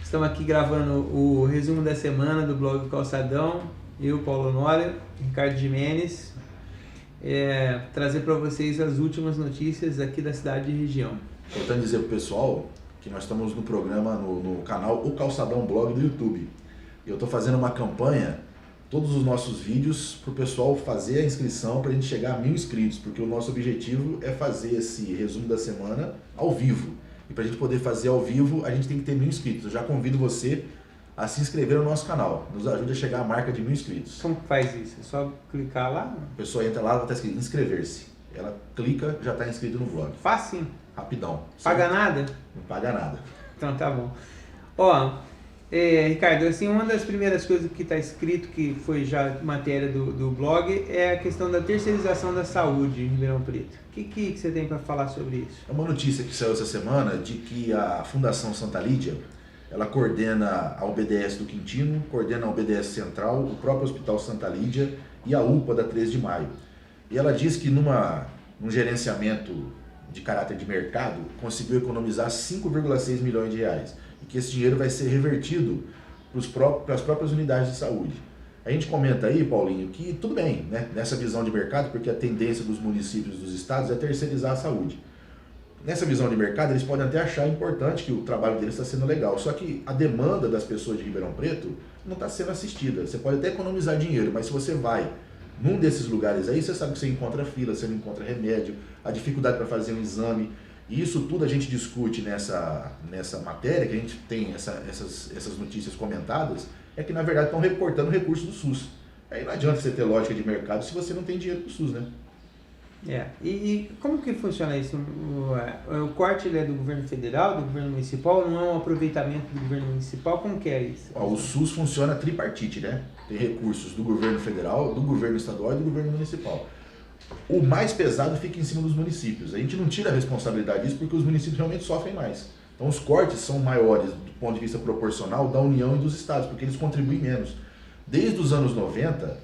Estamos aqui gravando o resumo da semana do blog Calçadão. Eu, Paulo Honório, Ricardo Jimenez, trazer para vocês as últimas notícias aqui da cidade e região. Importante dizer para o pessoal que nós estamos no programa, no canal O Calçadão Blog do YouTube. Eu estou fazendo uma campanha, todos os nossos vídeos, para o pessoal fazer a inscrição para a gente chegar a 1000 inscritos, porque o nosso objetivo é fazer esse resumo da semana ao vivo. E para a gente poder fazer ao vivo, a gente tem que ter 1000 inscritos. Eu já convido você a se inscrever no nosso canal. Nos ajude a chegar à marca de 1000 inscritos. Como que faz isso? É só clicar lá? A pessoa entra lá, está escrito inscrever-se. Ela clica, já está inscrito no blog. Facinho. Rapidão. Paga nada? Não paga nada. Então tá bom. Ricardo, assim, uma das primeiras coisas que está escrito, que foi já matéria do blog, é a questão da terceirização da saúde em Ribeirão Preto. O que você tem para falar sobre isso? É uma notícia que saiu essa semana de que a Fundação Santa Lídia, ela coordena a UBS do Quintino, coordena a UBS Central, o próprio Hospital Santa Lídia e a UPA da 13 de Maio. E ela diz que num gerenciamento de caráter de mercado, conseguiu economizar 5,6 milhões de reais. E que esse dinheiro vai ser revertido para as próprias unidades de saúde. A gente comenta aí, Paulinho, que tudo bem, né, nessa visão de mercado, porque a tendência dos municípios e dos estados é terceirizar a saúde. Nessa visão de mercado, eles podem até achar importante que o trabalho deles está sendo legal, só que a demanda das pessoas de Ribeirão Preto não está sendo assistida. Você pode até economizar dinheiro, mas se você vai num desses lugares aí, você sabe que você encontra fila, você não encontra remédio, a dificuldade para fazer um exame. E isso tudo a gente discute nessa matéria, que a gente tem essas notícias comentadas, é que na verdade estão reportando recursos do SUS. Aí não adianta você ter lógica de mercado se você não tem dinheiro para o SUS, né? E como que funciona isso? O corte ele é do governo federal, do governo municipal, não é um aproveitamento do governo municipal? Como que é isso? O SUS funciona tripartite, né? Tem recursos do governo federal, do governo estadual e do governo municipal. O mais pesado fica em cima dos municípios. A gente não tira a responsabilidade disso porque os municípios realmente sofrem mais. Então os cortes são maiores do ponto de vista proporcional da União e dos estados, porque eles contribuem menos. Desde os anos 90,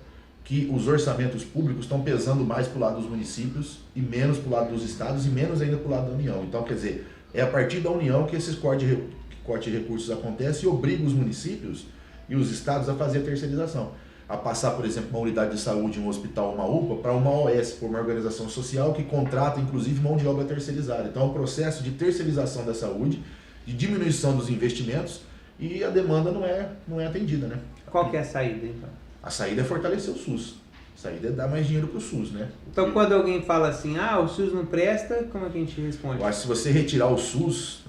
que os orçamentos públicos estão pesando mais para o lado dos municípios e menos para o lado dos estados e menos ainda para o lado da União. Então, quer dizer, é a partir da União que esses cortes de recursos acontecem e obriga os municípios e os estados a fazer a terceirização. A passar, por exemplo, uma unidade de saúde, um hospital, uma UPA, para uma OS, por uma organização social que contrata, inclusive, mão de obra terceirizada. Então, é um processo de terceirização da saúde, de diminuição dos investimentos e a demanda não é atendida, né? Qual que é a saída, então? A saída é fortalecer o SUS. A saída é dar mais dinheiro para o SUS, né? Então, quando alguém fala assim, o SUS não presta, como é que a gente responde? Eu acho que se você retirar o SUS,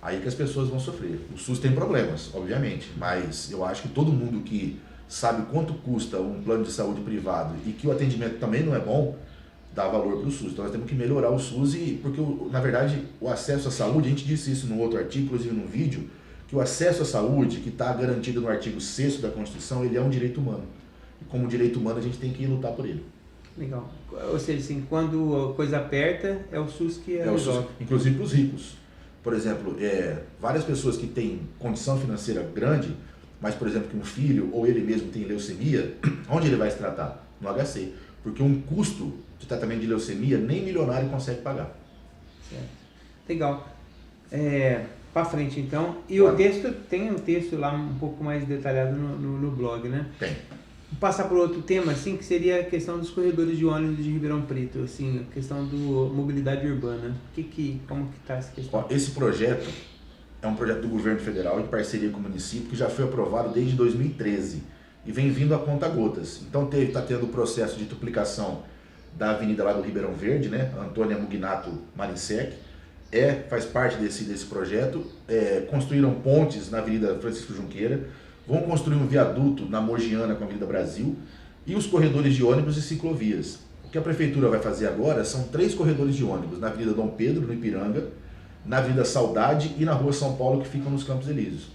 aí que as pessoas vão sofrer. O SUS tem problemas, obviamente, mas eu acho que todo mundo que sabe quanto custa um plano de saúde privado e que o atendimento também não é bom, dá valor para o SUS. Então nós temos que melhorar o SUS, porque na verdade o acesso à saúde, a gente disse isso no outro artigo, inclusive no vídeo, que o acesso à saúde, que está garantido no artigo 6º da Constituição, ele é um direito humano. E como direito humano a gente tem que lutar por ele. Legal. Ou seja, assim, quando a coisa aperta, é o SUS que é o SUS, inclusive para os ricos. Por exemplo, várias pessoas que têm condição financeira grande, mas, por exemplo, que um filho ou ele mesmo tem leucemia, onde ele vai se tratar? No HC. Porque um custo de tratamento de leucemia nem milionário consegue pagar. Certo. Legal. Para frente, então. E o texto, tem um texto lá um pouco mais detalhado no blog, né? Tem. Vou passar por outro tema, assim, que seria a questão dos corredores de ônibus de Ribeirão Preto, assim, a questão do mobilidade urbana. Como que está essa questão? Esse projeto é um projeto do governo federal em parceria com o município que já foi aprovado desde 2013 e vem vindo a conta gotas. Então está tendo o processo de duplicação da avenida lá do Ribeirão Verde, né? Antônia Mugnato Marinsec, faz parte desse projeto. Construíram pontes na Avenida Francisco Junqueira, vão construir um viaduto na Mogiana com a Avenida Brasil e os corredores de ônibus e ciclovias. O que a prefeitura vai fazer agora são 3 corredores de ônibus na Avenida Dom Pedro, no Ipiranga, na Avenida Saudade e na Rua São Paulo, que ficam nos Campos Elíseos.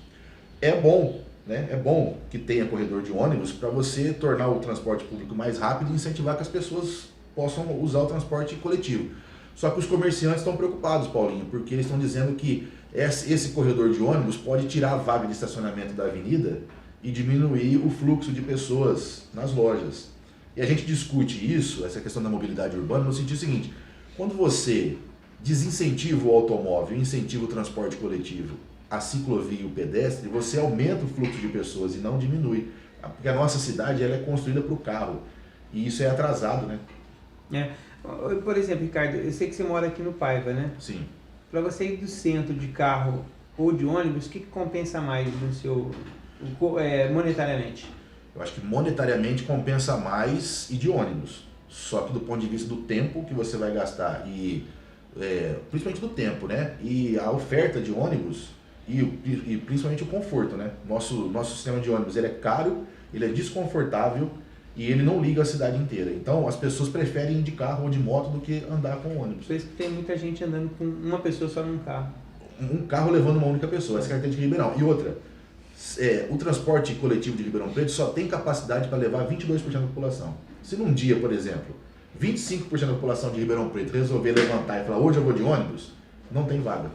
É bom, né? É bom que tenha corredor de ônibus para você tornar o transporte público mais rápido e incentivar que as pessoas possam usar o transporte coletivo. Só que os comerciantes estão preocupados, Paulinho, porque eles estão dizendo que esse corredor de ônibus pode tirar a vaga de estacionamento da avenida e diminuir o fluxo de pessoas nas lojas. E a gente discute isso, essa questão da mobilidade urbana, no sentido seguinte: quando você desincentiva o automóvel, incentiva o transporte coletivo a ciclovia e o pedestre, você aumenta o fluxo de pessoas e não diminui. Porque a nossa cidade ela é construída para o carro. E isso é atrasado, né? Por exemplo, Ricardo, eu sei que você mora aqui no Paiva, né? Sim. Para você ir do centro de carro ou de ônibus, o que compensa mais no seu, monetariamente? Eu acho que monetariamente compensa mais ir de ônibus. Só que do ponto de vista do tempo que você vai gastar e principalmente do tempo, né? E a oferta de ônibus e principalmente o conforto, né? Nosso sistema de ônibus ele é caro, ele é desconfortável e ele não liga a cidade inteira. Então as pessoas preferem ir de carro ou de moto do que andar com ônibus. Por isso que tem muita gente andando com uma pessoa só num carro. Um carro levando uma única pessoa, essa característica de Ribeirão. E outra, o transporte coletivo de Ribeirão Preto só tem capacidade para levar 22% da população. Se num dia, por exemplo, 25% da população de Ribeirão Preto resolver levantar e falar hoje eu vou de ônibus, não tem vaga.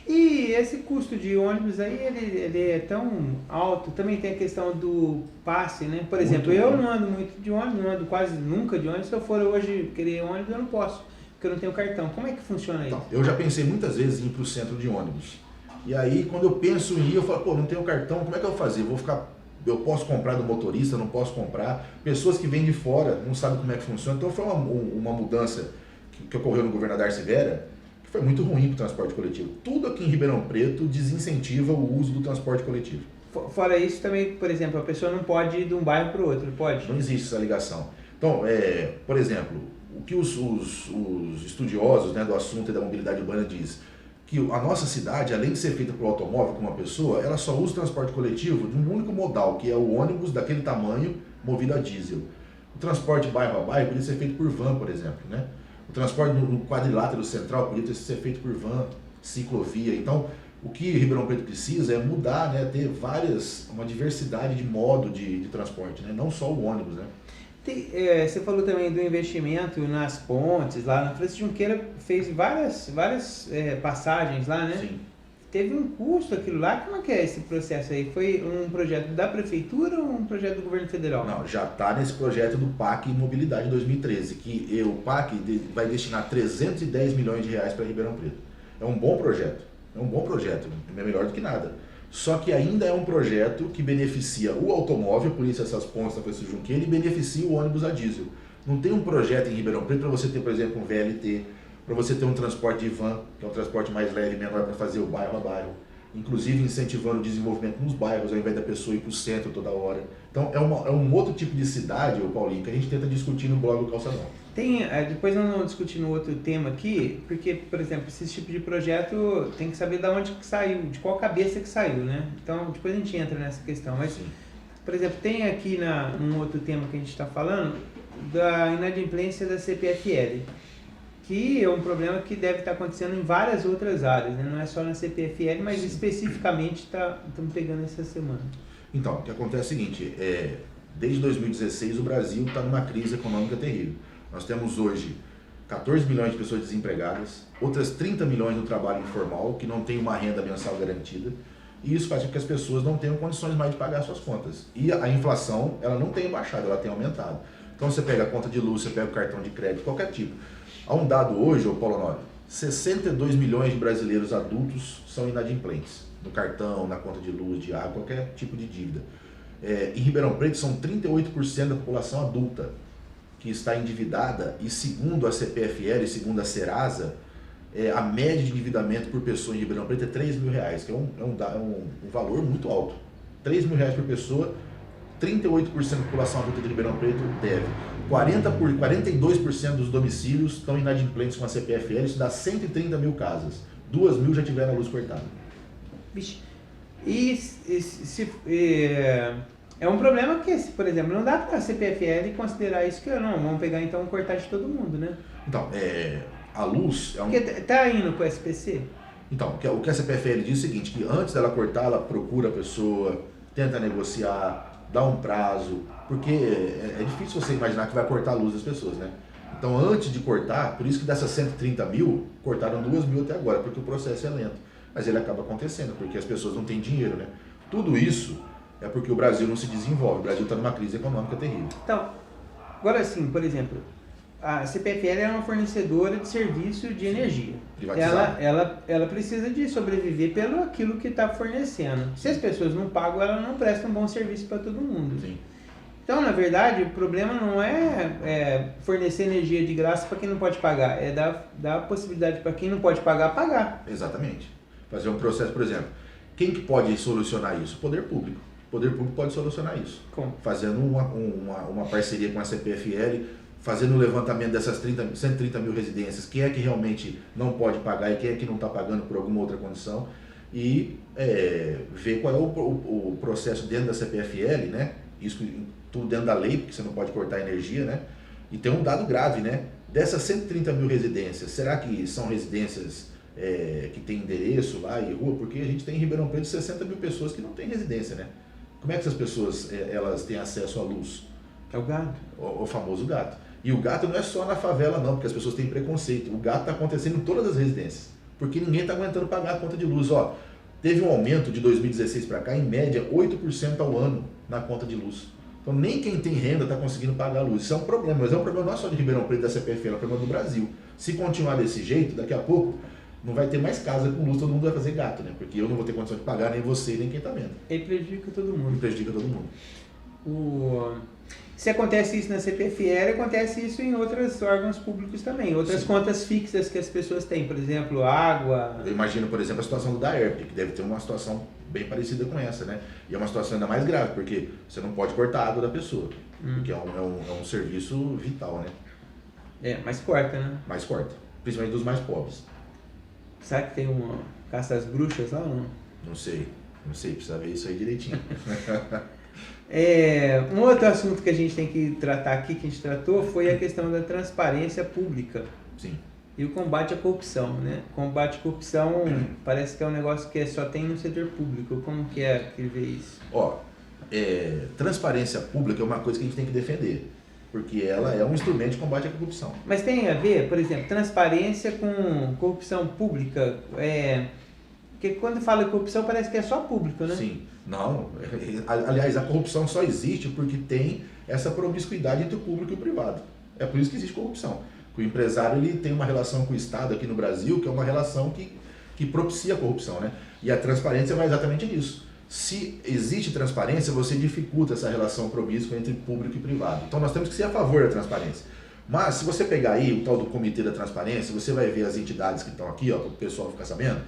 E esse custo de ônibus aí, ele é tão alto, também tem a questão do passe, né? Por exemplo, eu não ando muito de ônibus, não ando quase nunca de ônibus. Se eu for hoje querer ônibus, eu não posso, porque eu não tenho cartão. Como é que funciona isso? Então, eu já pensei muitas vezes em ir para o centro de ônibus. E aí, quando eu penso em ir, eu falo, pô, não tenho cartão, como é que eu vou fazer? Eu posso comprar do motorista, não posso comprar. Pessoas que vêm de fora não sabem como é que funciona. Então, foi uma mudança que ocorreu no governo Darcy Vera, que foi muito ruim para o transporte coletivo. Tudo aqui em Ribeirão Preto desincentiva o uso do transporte coletivo. Fora isso, também, por exemplo, a pessoa não pode ir de um bairro para o outro, pode? Não existe essa ligação. Então, por exemplo, o que os estudiosos, né, do assunto e da mobilidade urbana diz que a nossa cidade, além de ser feita por automóvel com uma pessoa, ela só usa o transporte coletivo de um único modal, que é o ônibus daquele tamanho movido a diesel. O transporte bairro a bairro podia ser feito por van, por exemplo, né? O transporte no quadrilátero central podia ser feito por van, ciclovia. Então, o que Ribeirão Preto precisa é mudar, né? Ter uma diversidade de modo de transporte, né? Não só o ônibus, né? Você falou também do investimento nas pontes lá. Na Francisco Junqueira fez várias passagens lá, né? Sim. Teve um custo aquilo lá. Como é que é esse processo aí? Foi um projeto da prefeitura ou um projeto do governo federal? Não, já está nesse projeto do PAC Mobilidade 2013, que o PAC vai destinar 310 milhões de reais para Ribeirão Preto. É um bom projeto, é melhor do que nada. Só que ainda é um projeto que beneficia o automóvel, por isso essas pontes da Francisco Junqueira, e beneficia o ônibus a diesel. Não tem um projeto em Ribeirão Preto para você ter, por exemplo, um VLT, para você ter um transporte de van, que é um transporte mais leve e menor para fazer o bairro a bairro. Inclusive incentivando o desenvolvimento nos bairros, ao invés da pessoa ir para o centro toda hora. Então é um outro tipo de cidade, Paulinho, que a gente tenta discutir no blog do Calçadão. Depois nós vamos discutir no outro tema aqui, porque, por exemplo, esse tipo de projeto tem que saber de onde que saiu, de qual cabeça que saiu, né? Então, depois a gente entra nessa questão. Mas, sim, por exemplo, tem aqui num outro tema que a gente está falando, da inadimplência da CPFL, que é um problema que deve estar acontecendo em várias outras áreas, né? Não é só na CPFL, mas sim, especificamente estamos pegando essa semana. Então, o que acontece é o seguinte, desde 2016 o Brasil está numa crise econômica terrível. Nós temos hoje 14 milhões de pessoas desempregadas, outras 30 milhões no trabalho informal, que não tem uma renda mensal garantida, e isso faz com que as pessoas não tenham condições mais de pagar suas contas. E a inflação, ela não tem baixado, ela tem aumentado. Então você pega a conta de luz, você pega o cartão de crédito, qualquer tipo. Há um dado hoje, Paulo Honório, 62 milhões de brasileiros adultos são inadimplentes, no cartão, na conta de luz, de água, qualquer tipo de dívida. Em Ribeirão Preto são 38% da população adulta que está endividada, e segundo a CPFL e segundo a Serasa, a média de endividamento por pessoa em Ribeirão Preto é 3 mil reais, que é um valor muito alto. 3 mil reais por pessoa, 38% da população adulta de Ribeirão Preto deve. 42% dos domicílios estão inadimplentes com a CPFL, isso dá 130 mil casas. 2 mil já tiveram a luz cortada. Vixe. É um problema que, por exemplo, não dá para a CPFL considerar isso que não, vamos pegar então e cortar de todo mundo, né? Então, a luz é um... Porque tá indo com o SPC? Então, o que a CPFL diz é o seguinte, que antes dela cortar, ela procura a pessoa, tenta negociar, dá um prazo, porque é difícil você imaginar que vai cortar a luz das pessoas, né? Então, antes de cortar, por isso que dessas 130 mil, cortaram 2 mil até agora, porque o processo é lento. Mas ele acaba acontecendo, porque as pessoas não têm dinheiro, né? Tudo isso é porque o Brasil não se desenvolve, o Brasil está numa crise econômica terrível. Então, agora sim, por exemplo, a CPFL é uma fornecedora de serviço de energia. privatizado. Ela precisa de sobreviver pelo aquilo que está fornecendo. Se as pessoas não pagam, ela não presta um bom serviço para todo mundo. Sim. Então, na verdade, o problema não é fornecer energia de graça para quem não pode pagar, é dar a possibilidade para quem não pode pagar, pagar. Exatamente. Fazer um processo, por exemplo, quem que pode solucionar isso? O poder público. O poder público pode solucionar isso. Como? Fazendo uma parceria com a CPFL, fazendo o levantamento dessas 130 mil residências, quem é que realmente não pode pagar e quem é que não está pagando por alguma outra condição, e ver qual é o processo dentro da CPFL, né? Isso tudo dentro da lei, porque você não pode cortar energia, né? E tem um dado grave, né? Dessas 130 mil residências, será que são residências que tem endereço lá e rua? Porque a gente tem em Ribeirão Preto 60 mil pessoas que não têm residência, né? Como é que essas pessoas elas têm acesso à luz? É o gato. O famoso gato. E o gato não é só na favela não, porque as pessoas têm preconceito. O gato está acontecendo em todas as residências, porque ninguém está aguentando pagar a conta de luz. Ó, teve um aumento de 2016 para cá, em média, 8% ao ano na conta de luz. Então nem quem tem renda está conseguindo pagar a luz. Isso é um problema, mas é um problema não só de Ribeirão Preto da CPFL, é um problema do Brasil. Se continuar desse jeito, daqui a pouco não vai ter mais casa com luz, todo mundo vai fazer gato, né? Porque eu não vou ter condição de pagar, nem você, nem quem está vendo. Ele prejudica todo mundo. E prejudica todo mundo. Se acontece isso na CPFL, acontece isso em outros órgãos públicos também. Outras contas fixas que as pessoas têm, por exemplo, água. Eu imagino, por exemplo, a situação do DAERP, que deve ter uma situação bem parecida com essa, né? E é uma situação ainda mais grave, porque você não pode cortar a água da pessoa, porque é um serviço vital, né? Mas corta, né? Mais corta, principalmente dos mais pobres. Será que tem uma caça às bruxas lá ou não? Não sei, precisa ver isso aí direitinho. Um outro assunto que a gente tem que tratar aqui, que a gente tratou, foi a questão da transparência pública. Sim. E o combate à corrupção, né? Combate à corrupção parece que é um negócio que só tem no setor público. Como que vê isso? Transparência pública é uma coisa que a gente tem que defender, porque ela é um instrumento de combate à corrupção. Mas tem a ver, por exemplo, transparência com corrupção pública? Porque quando fala de corrupção parece que é só público, né? Sim. Não. Aliás, a corrupção só existe porque tem essa promiscuidade entre o público e o privado. É por isso que existe corrupção. O empresário ele tem uma relação com o Estado aqui no Brasil, que é uma relação que propicia a corrupção, né? E a transparência vai exatamente nisso. Se existe transparência, você dificulta essa relação promíscua entre público e privado. Então nós temos que ser a favor da transparência. Mas se você pegar aí o tal do Comitê da Transparência, você vai ver as entidades que estão aqui, ó, para o pessoal ficar sabendo.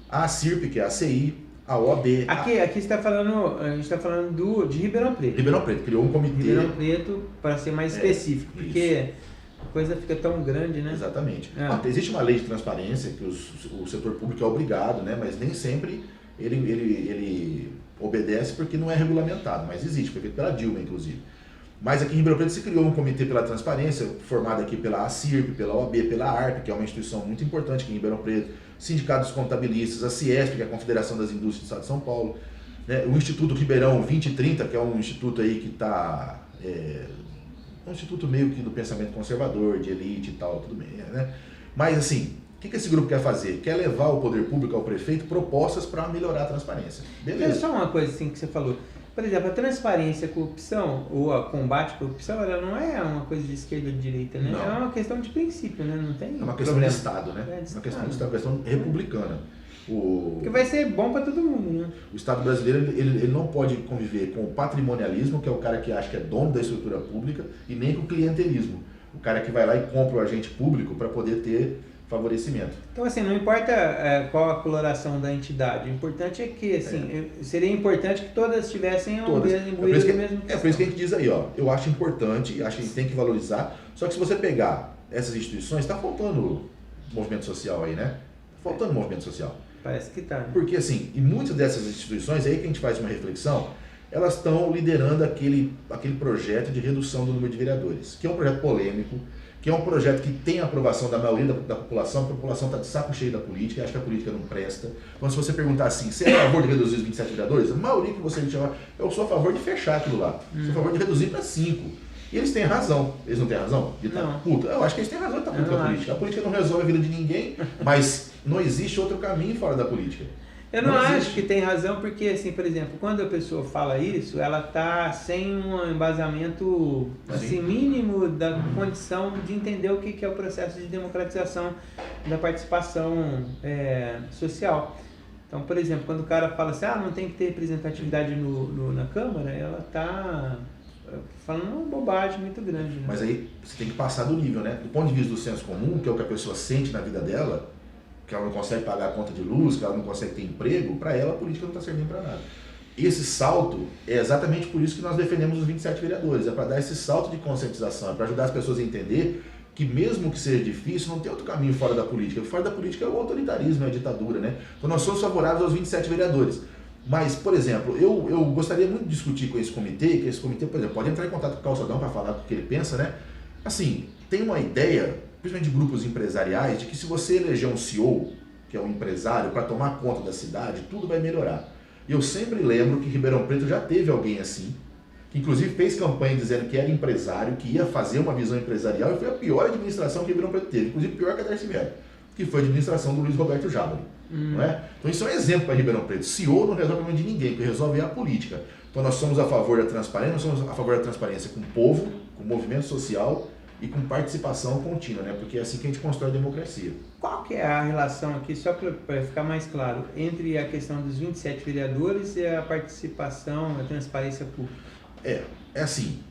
A CIRP, que é a CI, a OAB... Aqui a gente está falando de Ribeirão Preto. Ribeirão Preto, criou um comitê... Ribeirão Preto, para ser mais específico, porque isso. a coisa fica tão grande, né? Exatamente. Existe uma lei de transparência que o setor público é obrigado, né? Mas nem sempre ele obedece porque não é regulamentado, mas existe, foi feito pela Dilma, inclusive. Mas aqui em Ribeirão Preto se criou um comitê pela transparência, formado aqui pela ACIRP, pela OAB, pela ARP, que é uma instituição muito importante aqui em Ribeirão Preto, Sindicato dos Contabilistas, a CIESP, que é a Confederação das Indústrias do Estado de São Paulo, né? O Instituto Ribeirão 2030, que é um instituto aí que está... um instituto meio que do pensamento conservador, de elite e tal, tudo bem, né? Mas assim, o que esse grupo quer fazer? Quer levar o poder público ao prefeito propostas para melhorar a transparência. Beleza. Só uma coisa assim que você falou. Por exemplo, a transparência à corrupção, ou a combate à corrupção, ela não é uma coisa de esquerda ou de direita, né? Não. É uma questão de princípio, né? Não tem É uma questão problema. de Estado, né? É de uma questão de Estado. Estado, uma questão republicana. Que vai ser bom para todo mundo, né? O Estado brasileiro ele não pode conviver com o patrimonialismo, que é o cara que acha que é dono da estrutura pública, e nem com o clientelismo, o cara que vai lá e compra o agente público para poder ter favorecimento. Então, assim, não importa qual a coloração da entidade, o importante é que, assim, seria importante que todas tivessem o mesmo imbuído do mesmo. É por isso que a gente diz aí, ó, eu acho importante, acho que a gente tem que valorizar, só que se você pegar essas instituições, está faltando movimento social aí, né? Faltando movimento social. Parece que tá. Né? Porque, assim, e muitas dessas instituições, aí que a gente faz uma reflexão, elas estão liderando aquele projeto de redução do número de vereadores, que é um projeto polêmico, que é um projeto que tem a aprovação da maioria da população, porque a população está de saco cheio da política, acha que a política não presta. Então, se você perguntar assim, você é a favor de reduzir os 27 vereadores? A maioria que você me chama, eu sou a favor de fechar aquilo lá. Sou a favor de reduzir para 5. E eles têm razão. Eles não têm razão? De estar puto? Eu acho que eles têm razão de estar puto com a política. A política não resolve a vida de ninguém, mas não existe outro caminho fora da política. Eu não acho que tem razão, porque, assim, por exemplo, quando a pessoa fala isso, ela está sem um embasamento assim, mínimo da condição de entender o que é o processo de democratização da participação social. Então, por exemplo, quando o cara fala assim, não tem que ter representatividade na Câmara, ela está falando uma bobagem muito grande. Né? Mas aí você tem que passar do nível, né? Do ponto de vista do senso comum, que é o que a pessoa sente na vida dela, que ela não consegue pagar a conta de luz, que ela não consegue ter emprego, para ela a política não está servindo para nada. Esse salto é exatamente por isso que nós defendemos os 27 vereadores, é para dar esse salto de conscientização, é para ajudar as pessoas a entender que mesmo que seja difícil, não tem outro caminho fora da política. Fora da política é o autoritarismo, é a ditadura, né? Então nós somos favoráveis aos 27 vereadores. Mas, por exemplo, eu gostaria muito de discutir com esse comitê, que esse comitê, por exemplo, pode entrar em contato com o Calçadão para falar o que ele pensa, né? Assim, tem uma ideia, principalmente de grupos empresariais, de que se você eleger um CEO, que é um empresário, para tomar conta da cidade, tudo vai melhorar. E eu sempre lembro que Ribeirão Preto já teve alguém assim, que inclusive fez campanha dizendo que era empresário, que ia fazer uma visão empresarial, e foi a pior administração que Ribeirão Preto teve, inclusive pior que a Darcy Mello, que foi a administração do Luiz Roberto Jabari. Não é? Então isso é um exemplo para Ribeirão Preto. CEO não resolve o problema de ninguém, o que resolve é a política. Então nós somos a favor da transparência, nós somos a favor da transparência com o povo, com o movimento social e com participação contínua, né? Porque é assim que a gente constrói a democracia. Qual que é a relação aqui, só para ficar mais claro, entre a questão dos 27 vereadores e a participação, a transparência pública? É assim,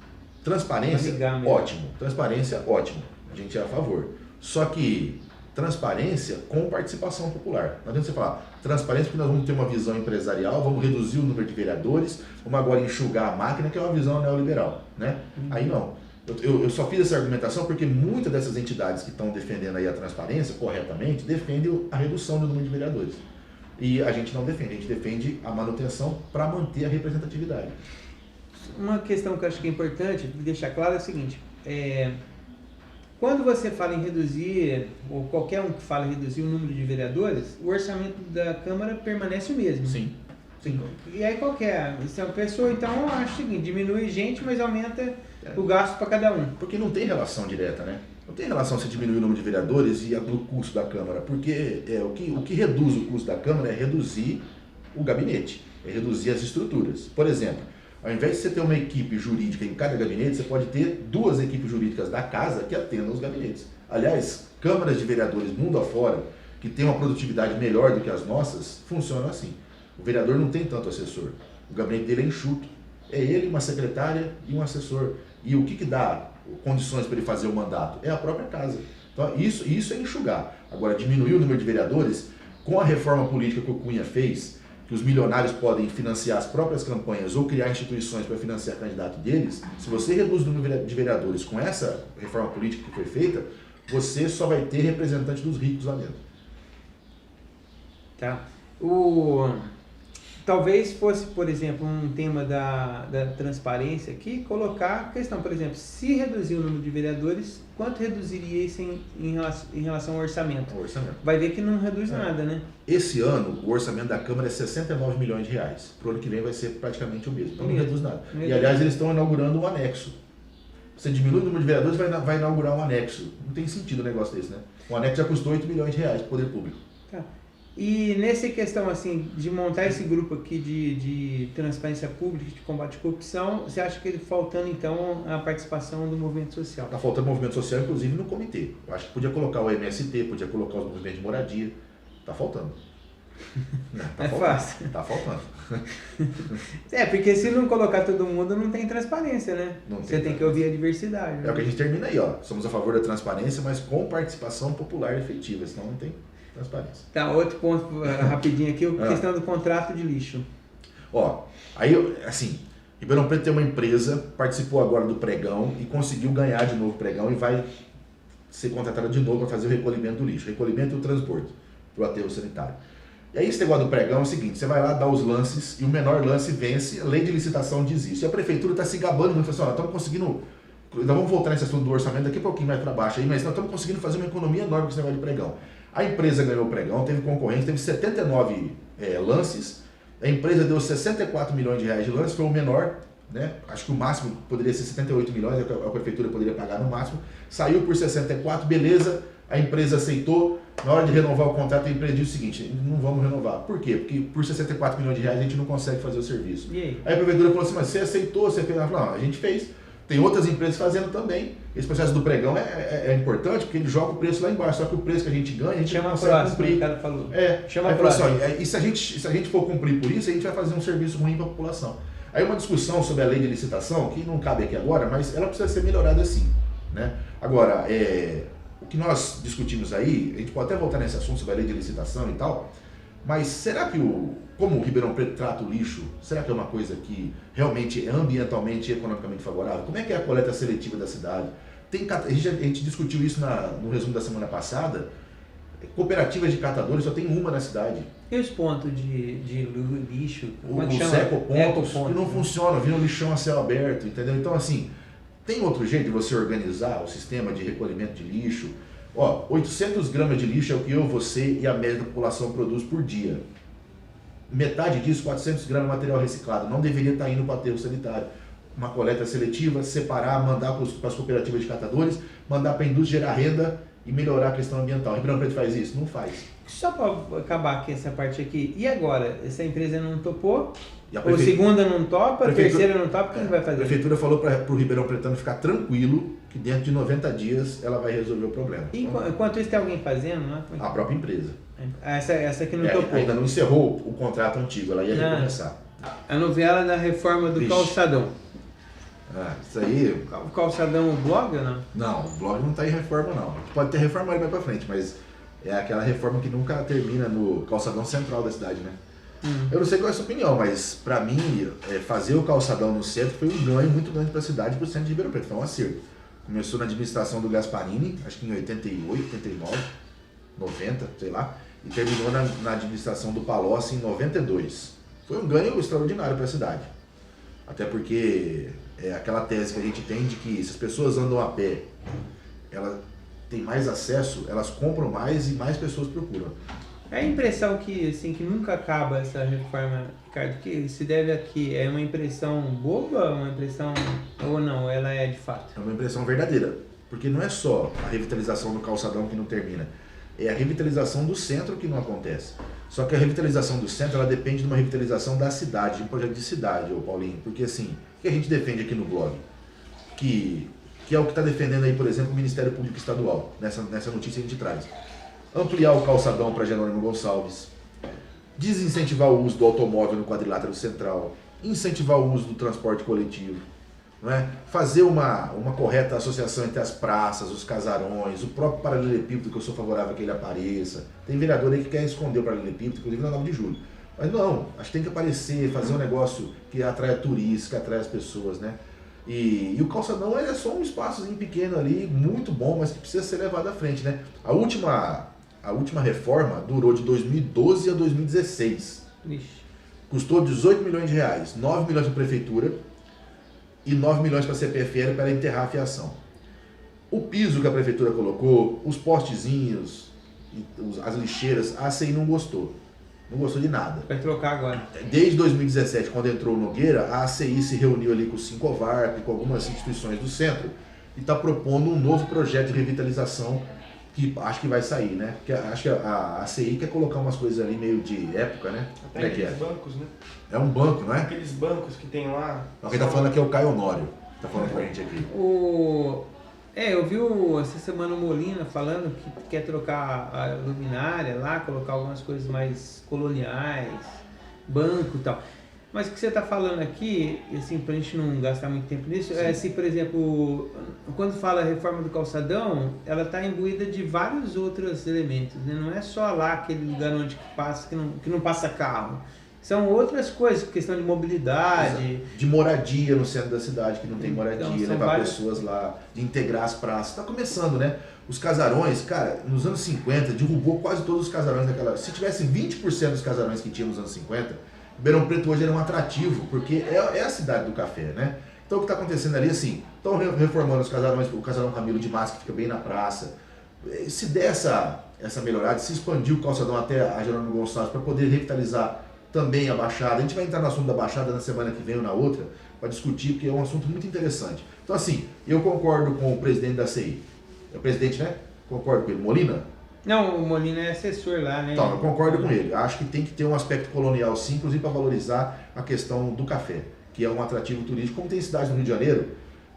transparência, ótimo. Transparência, ótimo. A gente é a favor. Só que transparência com participação popular. Não adianta você falar transparência porque nós vamos ter uma visão empresarial, vamos reduzir o número de vereadores, vamos agora enxugar a máquina, que é uma visão neoliberal, né? Aí não. Eu só fiz essa argumentação porque muitas dessas entidades que estão defendendo aí a transparência corretamente defendem a redução do número de vereadores. E a gente não defende, a gente defende a manutenção para manter a representatividade. Uma questão que eu acho que é importante deixar claro é o seguinte, quando você fala em reduzir, ou qualquer um que fala em reduzir o número de vereadores, o orçamento da Câmara permanece o mesmo. Sim. Sim. E aí qual que é? Se a pessoa, então, acha o seguinte, diminui gente, mas aumenta o gasto para cada um. Porque não tem relação direta, né? Não tem relação se diminuir o número de vereadores e o custo da Câmara, porque o que reduz o custo da Câmara é reduzir o gabinete, é reduzir as estruturas. Por exemplo, ao invés de você ter uma equipe jurídica em cada gabinete, você pode ter 2 equipes jurídicas da casa que atendam os gabinetes. Aliás, câmaras de vereadores mundo afora, que têm uma produtividade melhor do que as nossas, funcionam assim. O vereador não tem tanto assessor, o gabinete dele é enxuto. É ele, uma secretária e um assessor. E o que dá condições para ele fazer o mandato? É a própria casa. Então isso é enxugar. Agora, diminuir o número de vereadores, com a reforma política que o Cunha fez, que os milionários podem financiar as próprias campanhas ou criar instituições para financiar candidato deles, se você reduz o número de vereadores com essa reforma política que foi feita, você só vai ter representante dos ricos lá dentro. Tá. Talvez fosse, por exemplo, um tema da transparência aqui, colocar a questão, por exemplo, se reduzir o número de vereadores, quanto reduziria isso em relação ao orçamento? O orçamento. Vai ver que não reduz nada, né? Esse ano, o orçamento da Câmara é 69 milhões de reais. Para o ano que vem vai ser praticamente o mesmo. Então não reduz nada. E, aliás, eles estão inaugurando um anexo. Você diminui o número de vereadores, vai inaugurar um anexo. Não tem sentido um negócio desse, né? Um anexo já custou 8 milhões de reais para o poder público. Tá. E nessa questão assim, de montar esse grupo aqui de transparência pública, de combate à corrupção, você acha que ele faltando então a participação do movimento social? Está faltando movimento social, inclusive no comitê. Eu acho que podia colocar o MST, podia colocar os movimentos de moradia. Está faltando. Tá fácil. Está faltando. Porque se não colocar todo mundo, não tem transparência, né? Você tem que ouvir a diversidade. Né? É o que a gente termina aí, ó. Somos a favor da transparência, mas com participação popular efetiva, senão não tem transparência. Tá, outro ponto rapidinho aqui, a questão do contrato de lixo. Ó, aí, assim, Ribeirão Preto tem uma empresa, participou agora do pregão e conseguiu ganhar de novo o pregão e vai ser contratada de novo para fazer o recolhimento do lixo, recolhimento e o transporte para o aterro sanitário. E aí esse negócio do pregão é o seguinte, você vai lá dar os lances e o menor lance vence, a lei de licitação diz isso. E a prefeitura está se gabando muito, assim, ó, nós estamos conseguindo, nós vamos voltar nesse assunto do orçamento daqui a pouquinho mais para baixo, aí, mas nós estamos conseguindo fazer uma economia enorme com esse negócio de pregão. A empresa ganhou o pregão, teve concorrência, teve 79 lances, a empresa deu 64 milhões de reais de lance, foi o menor, né? Acho que o máximo poderia ser 78 milhões, a prefeitura poderia pagar no máximo, saiu por 64, beleza, a empresa aceitou, Na hora de renovar o contrato, a empresa diz o seguinte, não vamos renovar. Por quê? Porque por 64 milhões de reais a gente não consegue fazer o serviço. E aí? Aí a prefeitura falou assim, mas você aceitou, você fez? Não, a gente fez. Tem outras empresas fazendo também. Esse processo do pregão é importante porque ele joga o preço lá embaixo, só que o preço que a gente ganha, a gente não consegue cumprir. O cara falou. Chama a próxima. E se a gente for cumprir por isso, a gente vai fazer um serviço ruim para a população. Aí uma discussão sobre a lei de licitação, que não cabe aqui agora, mas ela precisa ser melhorada sim. Né? Agora, o que nós discutimos aí, a gente pode até voltar nesse assunto sobre a lei de licitação e tal, mas será que como o Ribeirão Preto trata o lixo, será que é uma coisa que realmente é ambientalmente e economicamente favorável? Como é que é a coleta seletiva da cidade? A gente discutiu isso no resumo da semana passada, cooperativas de catadores só tem uma na cidade. E os pontos de lixo? Os ecopontos que não funcionam, viram lixão a céu aberto, entendeu? Então assim, tem outro jeito de você organizar o sistema de recolhimento de lixo? 800 gramas de lixo é o que eu, você e a média da população produz por dia. Metade disso, 400 gramas de material reciclado. Não deveria estar indo para o aterro sanitário. Uma coleta seletiva, separar, mandar para as cooperativas de catadores, mandar para a indústria gerar renda e melhorar a questão ambiental. Ribeirão Preto faz isso? Não faz. Só para acabar aqui essa parte aqui. E agora? Essa empresa não topou? A segunda não topa, a terceira não topa, o que não vai fazer? A prefeitura falou para o Ribeirão Pretano ficar tranquilo que dentro de 90 dias ela vai resolver o problema. E enquanto isso tem alguém fazendo, não é? A própria empresa. Essa que não topou. Ainda não encerrou o contrato antigo, ela ia recomeçar. A novela da reforma do calçadão. Isso aí... O calçadão, o blog ou não? Não, o blog não está em reforma não. Pode ter reforma ali mais para frente, mas é aquela reforma que nunca termina no calçadão central da cidade, né? Eu não sei qual é a sua opinião, mas para mim, fazer o calçadão no centro foi um ganho muito grande para a cidade e para o centro de Ribeirão Preto. Foi um acerto. Começou na administração do Gasparini, acho que em 88, 89, 90, sei lá, e terminou na administração do Palocci em 92. Foi um ganho extraordinário para a cidade. Até porque é aquela tese que a gente tem de que se as pessoas andam a pé, elas têm mais acesso, elas compram mais e mais pessoas procuram. É a impressão que, assim, que nunca acaba essa reforma, Ricardo, que se deve aqui, é uma impressão boba, uma impressão, ou não, ela é de fato? É uma impressão verdadeira, porque não é só a revitalização do calçadão que não termina, é a revitalização do centro que não acontece. Só que a revitalização do centro, ela depende de uma revitalização da cidade, de um projeto de cidade, Paulinho, porque assim, o que a gente defende aqui no blog? Que é o que está defendendo aí, por exemplo, o Ministério Público Estadual, nessa notícia que a gente traz. Ampliar o calçadão para Jerônimo Gonçalves, desincentivar o uso do automóvel no quadrilátero central, incentivar o uso do transporte coletivo, não é? Fazer uma correta associação entre as praças, os casarões, o próprio paralelepípedo, que eu sou favorável a que ele apareça. Tem vereador aí que quer esconder o paralelepípedo, inclusive na 9 de julho. Mas não, acho que tem que aparecer, fazer um negócio que atrai turistas, que atrai as pessoas, né? E o calçadão é só um espaçozinho pequeno ali, muito bom, mas que precisa ser levado à frente, né? A última reforma durou de 2012 a 2016. Ixi. Custou 18 milhões de reais, 9 milhões para a prefeitura e 9 milhões para a CPFL para enterrar a fiação. O piso que a prefeitura colocou, os postezinhos, as lixeiras, a ACI não gostou. Não gostou de nada. Vai trocar agora. Desde 2017, quando entrou o Nogueira, a ACI se reuniu ali com o Sincovarp, com algumas instituições do centro, e está propondo um novo projeto de revitalização que acho que vai sair, né? Porque acho que a ACI quer colocar umas coisas ali meio de época, né? Até aqueles bancos, né? É um banco, não é? Aqueles bancos que tem lá. Quem tá falando aqui é o Caio Honório. Tá falando pra gente aqui. Eu vi essa semana o Molina falando que quer trocar a luminária lá, colocar algumas coisas mais coloniais, banco e tal. Mas o que você está falando aqui, assim, para a gente não gastar muito tempo nisso, é se, por exemplo, quando fala reforma do calçadão, ela está imbuída de vários outros elementos, né? Não é só lá aquele lugar onde passa, que não passa carro. São outras coisas, questão de mobilidade. Exato. De moradia no centro da cidade, que não tem moradia, então, levar pessoas lá, de integrar as praças. Está começando, né? Os casarões, cara, nos anos 50, derrubou quase todos os casarões daquela... Se tivesse 20% dos casarões que tinha nos anos 50... Ribeirão Preto hoje era um atrativo, porque é a cidade do café, né? Então o que está acontecendo ali, assim, estão reformando os casarões, o casarão Camilo de Massa, que fica bem na praça. Se der essa melhorada, se expandir o calçadão até a Jerônimo Gonçalves para poder revitalizar também a Baixada, a gente vai entrar no assunto da Baixada na semana que vem ou na outra, para discutir, porque é um assunto muito interessante. Então assim, eu concordo com o presidente da CI, é o presidente, né? Concordo com ele, Molina. Não, o Molina é assessor lá, né? Então, eu concordo com ele. Acho que tem que ter um aspecto colonial, sim, inclusive para valorizar a questão do café, que é um atrativo turístico. Como tem cidades no Rio de Janeiro,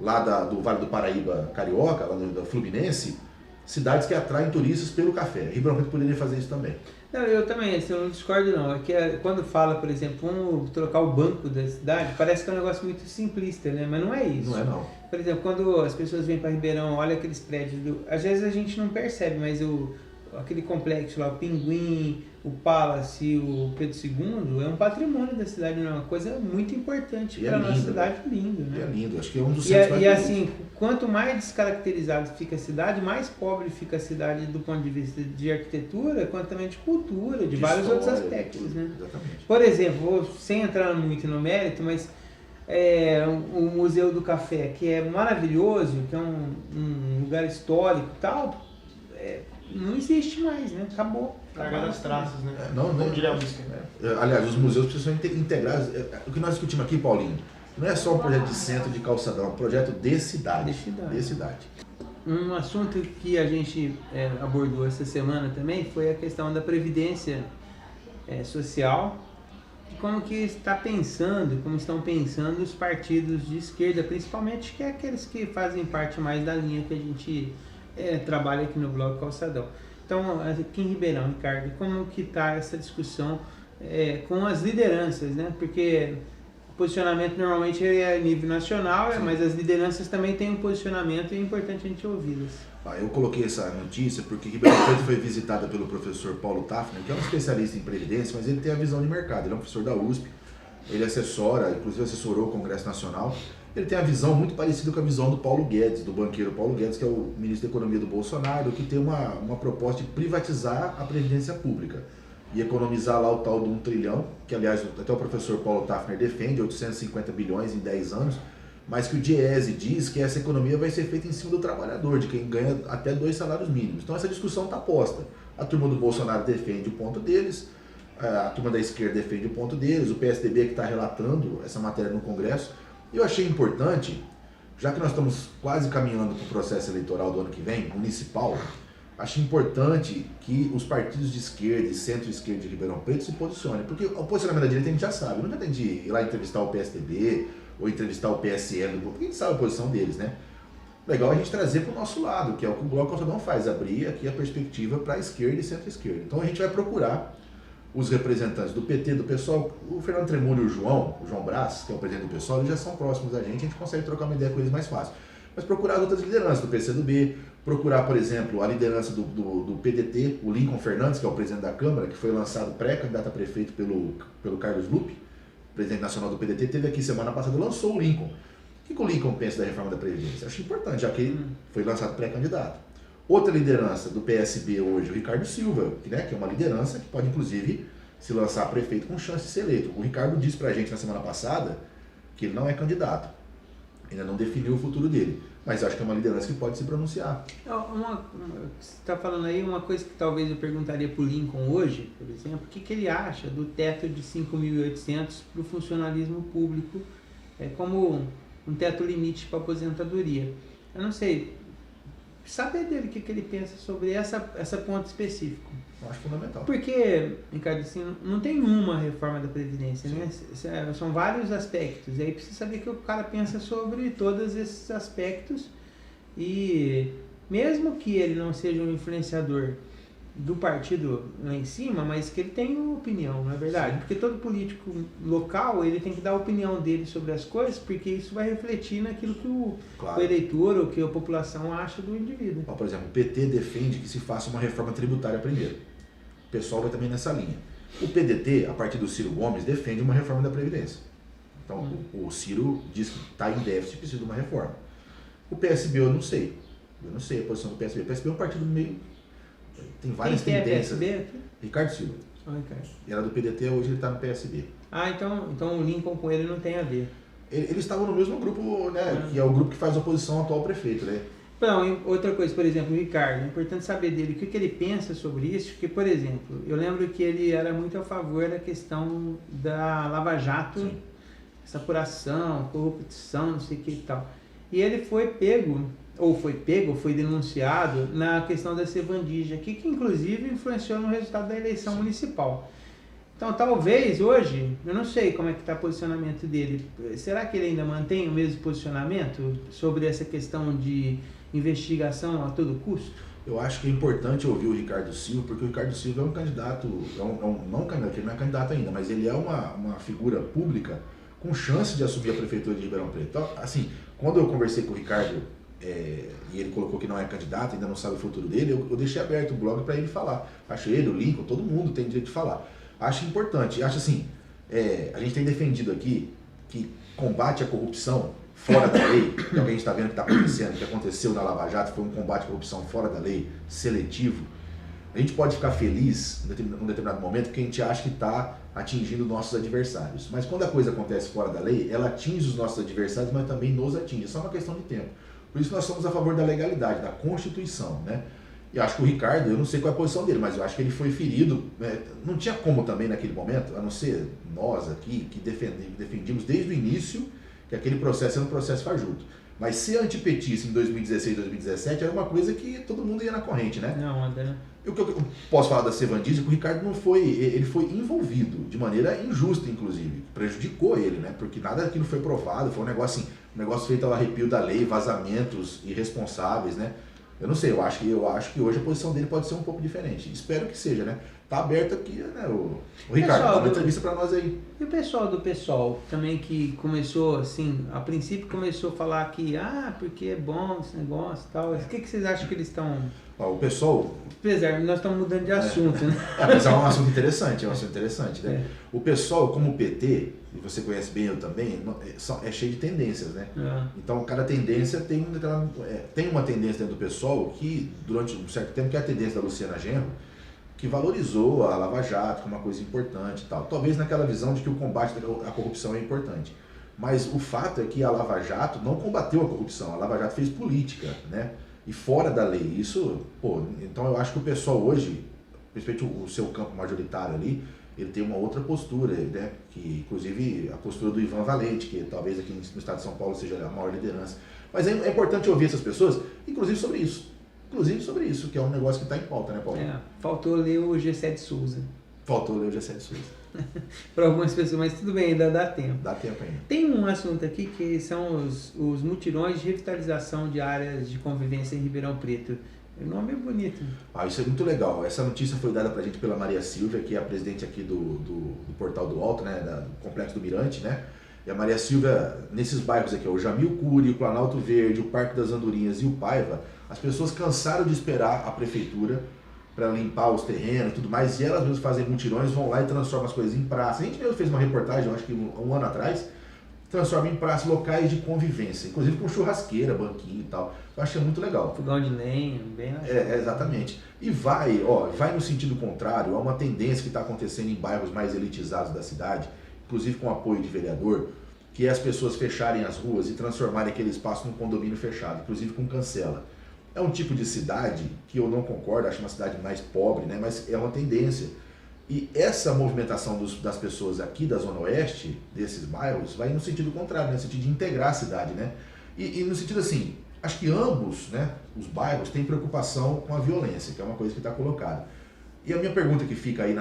lá do Vale do Paraíba Carioca, lá da Fluminense, cidades que atraem turistas pelo café. Ribeirão Preto poderia fazer isso também. Não, eu também, assim, eu não discordo não. É que quando fala, por exemplo, vamos trocar o banco da cidade, parece que é um negócio muito simplista, né? Mas não é isso. Não é, não. Por exemplo, quando as pessoas vêm para Ribeirão, olha aqueles prédios, às vezes a gente não percebe, mas aquele complexo lá, o Pinguim, o Palace, o Pedro II, é um patrimônio da cidade, não é uma coisa muito importante para a nossa cidade, lindo, né? É lindo, acho que é um dos centros mais E assim, quanto mais descaracterizado fica a cidade, mais pobre fica a cidade do ponto de vista de arquitetura, quanto também de cultura, de vários outros aspectos, né? Exatamente. Por exemplo, sem entrar muito no mérito, mas o Museu do Café, que é maravilhoso, que é um lugar histórico e tal, não existe mais, né? Acabou. Largar as traças, né? Não, Como diria a música. Aliás, os museus precisam integrar. O que nós discutimos aqui, Paulinho, não é só um projeto de centro de calçadão, é um projeto de cidade. De cidade. Um assunto que a gente abordou essa semana também foi a questão da previdência social e como que como estão pensando os partidos de esquerda, principalmente que é aqueles que fazem parte mais da linha que a gente trabalha aqui no Blog Calçadão. Então, aqui em Ribeirão, Ricardo, como que está essa discussão com as lideranças, né? Porque o posicionamento normalmente é a nível nacional, mas as lideranças também têm um posicionamento e é importante a gente ouvi-las. Eu coloquei essa notícia porque Ribeirão Preto foi visitada pelo professor Paulo Tafner, que é um especialista em previdência, mas ele tem a visão de mercado, ele é um professor da USP, ele assessora, inclusive assessorou o Congresso Nacional. Ele tem a visão muito parecida com a visão do Paulo Guedes, do banqueiro Paulo Guedes, que é o ministro da Economia do Bolsonaro, que tem uma proposta de privatizar a previdência pública e economizar lá o tal de 1 trilhão, que aliás até o professor Paulo Tafner defende, 850 bilhões em 10 anos, mas que o Diese diz que essa economia vai ser feita em cima do trabalhador, de quem ganha até 2 salários mínimos. Então essa discussão está posta. A turma do Bolsonaro defende o ponto deles, a turma da esquerda defende o ponto deles, o PSDB que está relatando essa matéria no Congresso. Eu achei importante, já que nós estamos quase caminhando para o processo eleitoral do ano que vem, municipal, achei importante que os partidos de esquerda e centro-esquerda de Ribeirão Preto se posicionem, porque o posicionamento da direita a gente já sabe, nunca tem de ir lá entrevistar o PSDB ou entrevistar o PSL, porque a gente sabe a posição deles, né? Legal a gente trazer para o nosso lado, que é o que o Bloco Calçadão faz, abrir aqui a perspectiva para a esquerda e centro-esquerda. Então a gente vai procurar os representantes do PT, do PSOL, o Fernando Tremulli e o João Brás, que é o presidente do PSOL, eles já são próximos da gente consegue trocar uma ideia com eles mais fácil. Mas procurar as outras lideranças do PCdoB, procurar, por exemplo, a liderança do PDT, o Lincoln Fernandes, que é o presidente da Câmara, que foi lançado pré-candidato a prefeito pelo Carlos Lupe, presidente nacional do PDT, teve aqui semana passada, lançou o Lincoln. O que o Lincoln pensa da reforma da Previdência? Acho importante, já que ele foi lançado pré-candidato. Outra liderança do PSB hoje, o Ricardo Silva, que é uma liderança que pode, inclusive, se lançar prefeito com chance de ser eleito. O Ricardo disse pra gente na semana passada que ele não é candidato. Ainda não definiu o futuro dele. Mas acho que é uma liderança que pode se pronunciar. Você está falando aí uma coisa que talvez eu perguntaria para o Lincoln hoje, por exemplo, o que ele acha do teto de 5.800 para o funcionalismo público como um teto limite para aposentadoria. Eu não sei, saber dele o que ele pensa sobre essa ponto específico. Eu acho fundamental. Porque, Ricardo, assim, não tem uma reforma da Previdência, né? São vários aspectos. E aí precisa saber o que o cara pensa sobre todos esses aspectos. E mesmo que ele não seja um influenciador do partido lá em cima, mas que ele tem uma opinião, não é verdade? Sim. Porque todo político local, ele tem que dar a opinião dele sobre as coisas, porque isso vai refletir naquilo que o eleitor ou que a população acha do indivíduo. Por exemplo, o PT defende que se faça uma reforma tributária primeiro. O pessoal vai também nessa linha. O PDT, a partir do Ciro Gomes, defende uma reforma da Previdência. Então, o Ciro diz que está em déficit e precisa de uma reforma. O PSB eu não sei. Eu não sei a posição do PSB. O PSB é um partido meio... Tem várias tendências. Quem é PSB? Ricardo Silva. Ricardo. Ele era do PDT, hoje ele está no PSB. Então o Lincoln com ele não tem a ver. Eles estavam no mesmo grupo, né? Que é o grupo que faz oposição ao atual prefeito, né? Não, outra coisa, por exemplo, o Ricardo, é importante saber dele o que ele pensa sobre isso, porque, por exemplo, eu lembro que ele era muito a favor da questão da Lava Jato, essa apuração, corrupção, não sei o que e tal. e ele foi denunciado na questão da Sevandija, que inclusive influenciou no resultado da eleição municipal. Então, talvez hoje, eu não sei como é que está o posicionamento dele. Será que ele ainda mantém o mesmo posicionamento sobre essa questão de investigação a todo custo? Eu acho que é importante ouvir o Ricardo Silva, porque o Ricardo Silva é um candidato, não um candidato, ele não é candidato ainda, mas ele é uma figura pública com chance de assumir a prefeitura de Ribeirão Preto. Então, assim, quando eu conversei com o Ricardo, e ele colocou que não é candidato, ainda não sabe o futuro dele, eu deixei aberto o blog para ele falar. Acho ele, o Lincoln, todo mundo tem direito de falar. Acho importante, acho assim, a gente tem defendido aqui que combate à corrupção fora da lei, que é o que a gente está vendo que está acontecendo, o que aconteceu na Lava Jato foi um combate à corrupção fora da lei, seletivo. A gente pode ficar feliz num determinado momento porque a gente acha que está atingindo nossos adversários. Mas quando a coisa acontece fora da lei, ela atinge os nossos adversários, mas também nos atinge. É só uma questão de tempo. Por isso nós somos a favor da legalidade, da Constituição, né? E acho que o Ricardo, eu não sei qual é a posição dele, mas eu acho que ele foi ferido, não tinha como também naquele momento, a não ser nós aqui, que defendimos desde o início que aquele processo era um processo fajuto. Mas ser antipetista em 2016, 2017 era uma coisa que todo mundo ia na corrente, né? Não, André. O que eu posso falar da Sevandija, que o Ricardo não foi, ele foi envolvido de maneira injusta, inclusive, prejudicou ele, né? Porque nada daquilo foi provado, foi um negócio assim, um negócio feito ao arrepio da lei, vazamentos irresponsáveis, né? Eu não sei, eu acho que hoje a posição dele pode ser um pouco diferente. Espero que seja, né? Tá aberto aqui, né, o Ricardo, dá uma entrevista para nós aí. E o pessoal do PSOL também que começou, assim, a princípio começou a falar que, porque é bom esse negócio e tal. O que vocês acham que eles estão... O PSOL... Apesar, nós estamos mudando de assunto, né? Mas é um assunto interessante, né? O PSOL, como o PT, e você conhece bem eu também, é cheio de tendências, né? Então, cada tendência tem uma tendência dentro do PSOL que, durante um certo tempo, que é a tendência da Luciana Genro, que valorizou a Lava Jato como uma coisa importante e tal. Talvez naquela visão de que o combate à corrupção é importante. Mas o fato é que a Lava Jato não combateu a corrupção, a Lava Jato fez política, né? E fora da lei. Isso, então eu acho que o pessoal hoje, principalmente o seu campo majoritário ali, ele tem uma outra postura, né? Que inclusive a postura do Ivan Valente, que talvez aqui no estado de São Paulo seja a maior liderança. Mas é importante ouvir essas pessoas, inclusive sobre isso, que é um negócio que está em pauta, né, Paulo? Faltou ler o Gessé de Souza. Faltou ler o Gessé de Souza. Para algumas pessoas, mas tudo bem, ainda dá tempo. Dá tempo ainda. Tem um assunto aqui que são os mutirões de revitalização de áreas de convivência em Ribeirão Preto. O nome é bonito. Isso é muito legal. Essa notícia foi dada pra gente pela Maria Silvia, que é a presidente aqui do Portal do Alto, né, do Complexo do Mirante, né? E a Maria Silvia, nesses bairros aqui, o Jamil Cury, o Planalto Verde, o Parque das Andorinhas e o Paiva, as pessoas cansaram de esperar a prefeitura para limpar os terrenos e tudo mais, e elas mesmas fazem mutirões, vão lá e transformam as coisas em praça. A gente mesmo fez uma reportagem, eu acho que um ano atrás, transforma em praça locais de convivência, inclusive com churrasqueira, banquinho e tal. Eu acho que é muito legal. Fogão de lenha, bem legal. Exatamente. E vai no sentido contrário, há uma tendência que está acontecendo em bairros mais elitizados da cidade, inclusive com apoio de vereador, que é as pessoas fecharem as ruas e transformarem aquele espaço num condomínio fechado, inclusive com cancela. É um tipo de cidade que eu não concordo, acho uma cidade mais pobre, né? Mas é uma tendência. E essa movimentação das pessoas aqui da Zona Oeste, desses bairros, vai no sentido contrário, no sentido de integrar a cidade, né? E no sentido assim, acho que ambos, né, os bairros têm preocupação com a violência, que é uma coisa que está colocada. E a minha pergunta que fica aí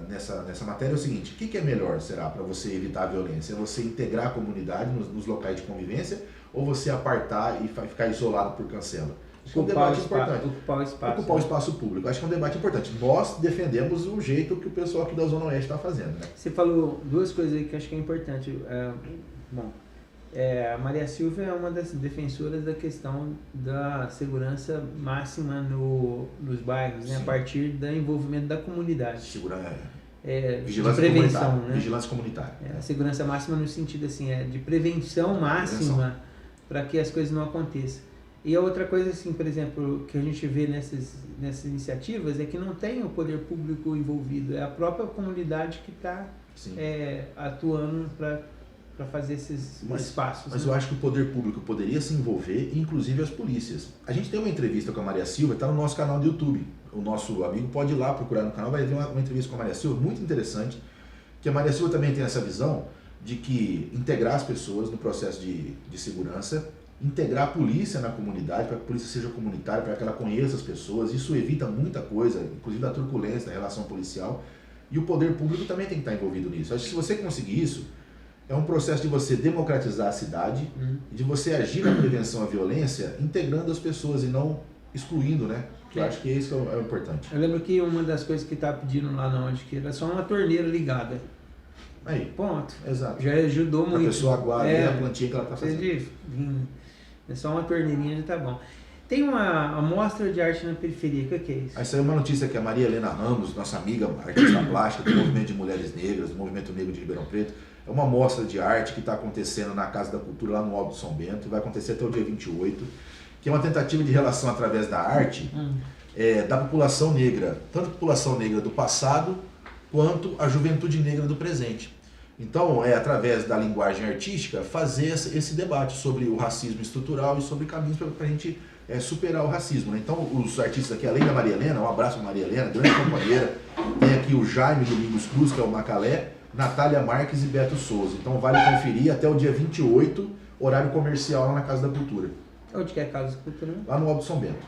nessa matéria é o seguinte: o que é melhor, será, para você evitar a violência? É você integrar a comunidade nos locais de convivência ou você apartar e ficar isolado por cancela? É um debate importante. Ocupar o espaço público. Acho que é um debate importante. Nós defendemos o jeito que o pessoal aqui da Zona Oeste está fazendo, né? Você falou duas coisas aí que eu acho que é importante. A Maria Silvia é uma das defensoras da questão da segurança máxima nos bairros, né? A partir do envolvimento da comunidade. Vigilância de prevenção, comunitária. né? Vigilância comunitária. A segurança máxima no sentido assim, de prevenção máxima para que as coisas não aconteçam. E a outra coisa, assim, por exemplo, que a gente vê nessas iniciativas é que não tem o poder público envolvido, é a própria comunidade que está atuando para fazer esses espaços. Mas eu acho que o poder público poderia se envolver, inclusive as polícias. A gente tem uma entrevista com a Maria Silva, está no nosso canal do YouTube. O nosso amigo pode ir lá procurar no canal, vai ver uma entrevista com a Maria Silva, muito interessante, que a Maria Silva também tem essa visão de que integrar as pessoas no processo de segurança integrar a polícia na comunidade, para que a polícia seja comunitária, para que ela conheça as pessoas. Isso evita muita coisa, inclusive a truculência da relação policial. E o poder público também tem que estar envolvido nisso. Acho que se você conseguir isso, é um processo de você democratizar a cidade e de você agir na prevenção à violência, integrando as pessoas e não excluindo, né? Eu acho que isso é o importante. Eu lembro que uma das coisas que estava pedindo lá na onde que era só uma torneira ligada. Aí, Ponto. exato. Já ajudou A muito. pessoa aguarda a plantinha que ela está fazendo. É só uma torneirinha já tá bom. Tem uma amostra de arte na periferia, o que é isso? Aí saiu uma notícia que a Maria Helena Ramos, nossa amiga artista plástica do movimento de mulheres negras, do movimento negro de Ribeirão Preto, é uma mostra de arte que está acontecendo na Casa da Cultura lá no Alto São Bento, vai acontecer até o dia 28, que é uma tentativa de relação através da arte da população negra, tanto a população negra do passado quanto a juventude negra do presente. Então, é através da linguagem artística fazer esse debate sobre o racismo estrutural e sobre caminhos para a gente superar o racismo, né? Então, os artistas aqui, além da Maria Helena, um abraço para Maria Helena, grande companheira, tem aqui o Jaime Domingos Cruz, que é o Macalé, Natália Marques e Beto Souza. Então, vale conferir até o dia 28, horário comercial lá na Casa da Cultura. Onde que é a Casa da Cultura? Lá no Alto São Bento.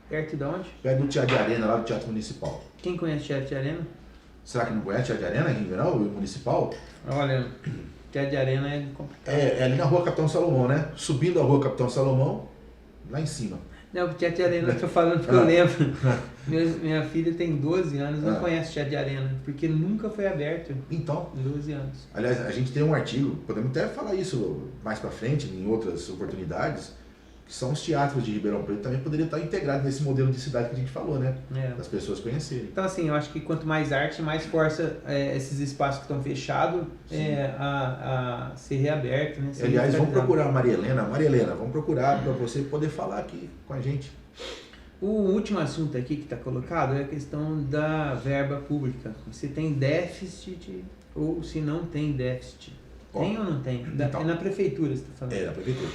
Perto de onde? Perto do Teatro de Arena, lá do Teatro Municipal. Quem conhece o Teatro de Arena? Será que não conhece o Teatro de Arena aqui em Ribeirão, o Municipal? Olha, Teatro de Arena é complicado. É ali na Rua Capitão Salomão, né? Subindo a Rua Capitão Salomão, lá em cima. Não, o Teatro de Arena eu tô falando porque eu lembro. Minha filha tem 12 anos, não conhece o Teatro de Arena, porque nunca foi aberto. Então, 12 anos. aliás, a gente tem um artigo, podemos até falar isso mais pra frente, em outras oportunidades, que são os teatros de Ribeirão Preto, também poderia estar integrado nesse modelo de cidade que a gente falou, né? Das pessoas conhecerem. Então, assim, eu acho que quanto mais arte, mais força esses espaços que estão fechados a ser reaberto, né? Ser Aliás, vamos revitalizado. procurar a Maria Helena. Maria Helena, vamos procurar para você poder falar aqui com a gente. O último assunto aqui que está colocado é a questão da verba pública. Se tem déficit ou se não tem déficit. Tem ou não tem? Então, É na prefeitura, você está falando? É, na prefeitura.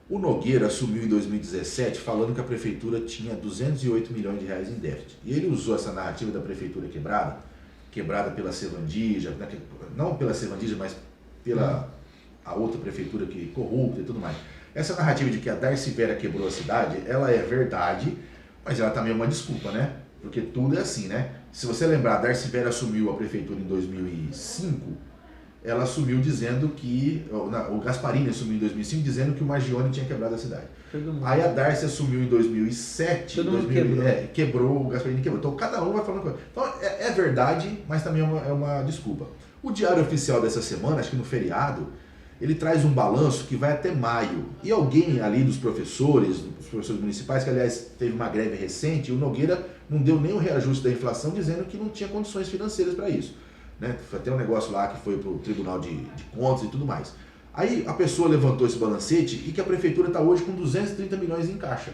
O Nogueira assumiu em 2017 falando que a prefeitura tinha 208 milhões de reais em déficit. E ele usou essa narrativa da prefeitura quebrada pela Sevandija, não pela Sevandija, mas pela a outra prefeitura que corrupta e tudo mais. Essa narrativa de que a Darcy Vera quebrou a cidade, ela é verdade, mas ela também é uma desculpa, né? Porque tudo é assim, né? Se você lembrar, a Darcy Vera assumiu a prefeitura em 2005, ela assumiu dizendo que, o Gasparini assumiu em 2005 dizendo que o Margione tinha quebrado a cidade. Aí a Darcy assumiu em 2007, quebrou, o Gasparini quebrou. Então cada um vai falando coisa. Então é verdade, mas também é uma desculpa. O Diário Oficial dessa semana, acho que no feriado, ele traz um balanço que vai até maio. E alguém ali dos professores municipais, que aliás teve uma greve recente, o Nogueira não deu nem o reajuste da inflação, dizendo que não tinha condições financeiras para isso. Né? Foi até um negócio lá que foi para o Tribunal de Contas e tudo mais. Aí a pessoa levantou esse balancete e que a prefeitura está hoje com 230 milhões em caixa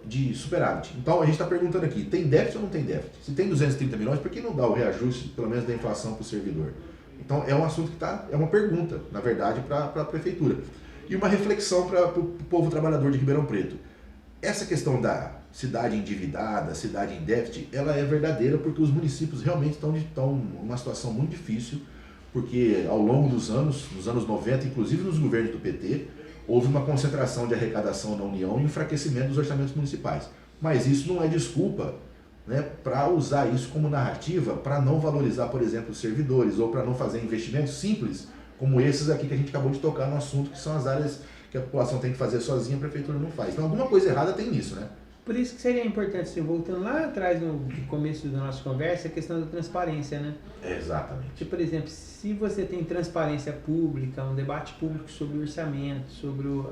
de superávit. Então a gente está perguntando aqui, tem déficit ou não tem déficit? Se tem 230 milhões, por que não dá o reajuste, pelo menos da inflação para o servidor? Então é um assunto que é uma pergunta, na verdade, para a prefeitura. E uma reflexão para o povo trabalhador de Ribeirão Preto. Essa questão da cidade endividada, cidade em déficit, ela é verdadeira porque os municípios realmente estão numa situação muito difícil, porque ao longo dos anos, nos anos 90, inclusive nos governos do PT, houve uma concentração de arrecadação na União e enfraquecimento dos orçamentos municipais. Mas isso não é desculpa, né, para usar isso como narrativa, para não valorizar, por exemplo, os servidores, ou para não fazer investimentos simples, como esses aqui que a gente acabou de tocar no assunto, que são as áreas que a população tem que fazer sozinha, a prefeitura não faz. Então alguma coisa errada tem nisso, né? Por isso que seria importante, assim, voltando lá atrás no começo da nossa conversa, a questão da transparência, né? Exatamente. Tipo, por exemplo, se você tem transparência pública, um debate público sobre o orçamento, sobre o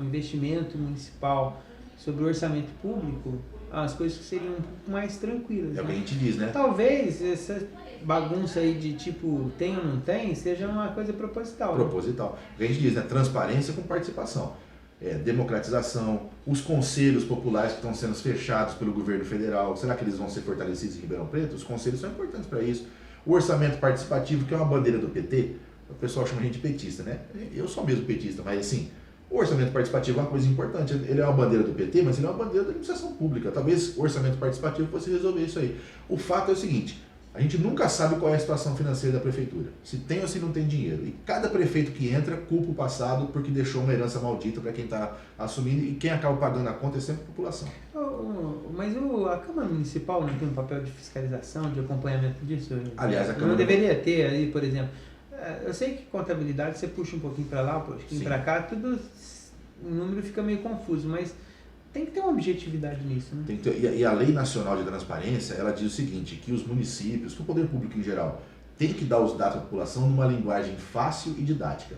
investimento municipal, sobre o orçamento público, as coisas seriam um pouco mais tranquilas. É o que né? a gente diz, né? Talvez essa bagunça aí de tipo tem ou não tem seja uma coisa proposital. Proposital. O que a gente diz, né? Transparência com participação. Democratização, os conselhos populares que estão sendo fechados pelo governo federal, será que eles vão ser fortalecidos em Ribeirão Preto? Os conselhos são importantes para isso. O orçamento participativo, que é uma bandeira do PT, o pessoal chama a gente de petista, né? Eu sou mesmo petista, mas assim, o orçamento participativo é uma coisa importante. Ele é uma bandeira do PT, mas ele é uma bandeira da administração pública. Talvez o orçamento participativo fosse resolver isso aí. O fato é o seguinte, A gente nunca sabe qual é a situação financeira da prefeitura, se tem ou se não tem dinheiro. E cada prefeito que entra culpa o passado porque deixou uma herança maldita para quem está assumindo, e quem acaba pagando a conta é sempre a população. Mas a Câmara Municipal não tem um papel de fiscalização, de acompanhamento disso? Aliás, a Câmara não deveria ter aí, por exemplo. Eu sei que contabilidade você puxa um pouquinho para lá, um pouquinho para cá, tudo, o número fica meio confuso, mas tem que ter uma objetividade nisso, né? E a Lei Nacional de Transparência, ela diz o seguinte, que os municípios, que o poder público em geral, tem que dar os dados à população numa linguagem fácil e didática.